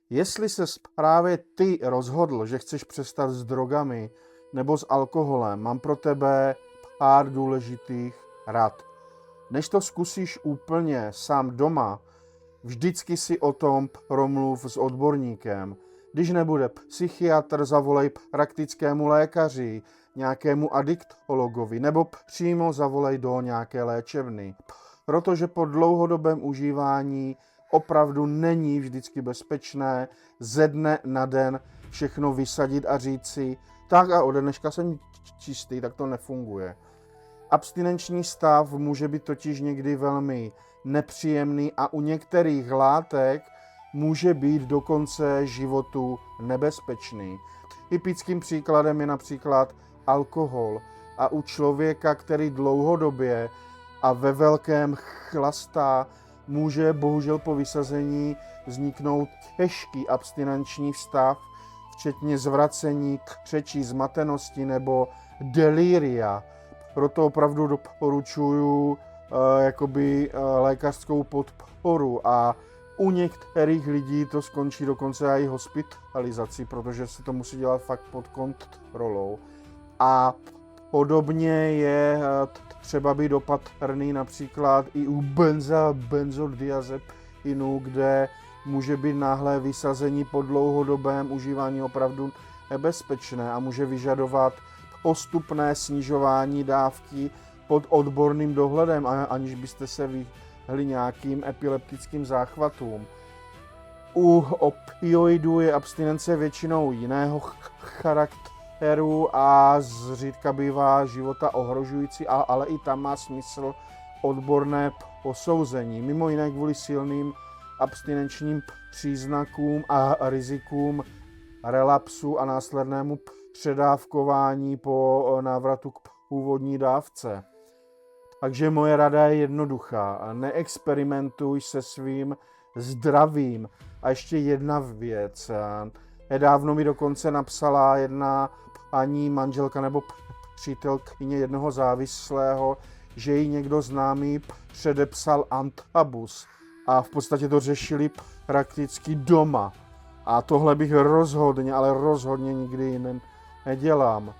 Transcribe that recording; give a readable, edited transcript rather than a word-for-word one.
Jestli se právě ty rozhodl, že chceš přestat s drogami nebo s alkoholem, mám pro tebe pár důležitých rad. Než to zkusíš úplně sám doma, vždycky si o tom promluv s odborníkem. Když nebude psychiatr, zavolej praktickému lékaři, nějakému adiktologovi nebo přímo zavolej do nějaké léčebny. Protože po dlouhodobém užívání opravdu není vždycky bezpečné ze dne na den všechno vysadit a říct si, tak a ode dneška jsem čistý, tak to nefunguje. Abstinenční stav může být totiž někdy velmi nepříjemný a u některých látek může být dokonce životu nebezpečný. Typickým příkladem je například alkohol a u člověka, který dlouhodobě a ve velkém chlastá, může bohužel po vysazení vzniknout těžký abstinenční stav, včetně zvracení, křečí, zmatenosti nebo delíria. Proto opravdu doporučuji lékařskou podporu a u některých lidí to skončí dokonce i hospitalizací, protože se to musí dělat fakt pod kontrolou. A podobně je třeba být opatrný například i u benzodiazepinů, kde může být náhlé vysazení po dlouhodobém užívání opravdu nebezpečné a může vyžadovat postupné snižování dávky pod odborným dohledem, aniž byste se vyhli nějakým epileptickým záchvatům. U opioidů je abstinence většinou jiného charakteru a zřídka bývá života ohrožující, ale i tam má smysl odborné posouzení. Mimo jiné kvůli silným abstinenčním příznakům a rizikům relapsu a následnému předávkování po návratu k původní dávce. Takže moje rada je jednoduchá. Neexperimentuj se svým zdravím. A ještě jedna věc. Nedávno mi dokonce napsala jedna paní manželka nebo přítelkyně jednoho závislého, že jí někdo známý předepsal antabus. A v podstatě to řešili prakticky doma. A tohle bych rozhodně, ale rozhodně nikdy nedělám.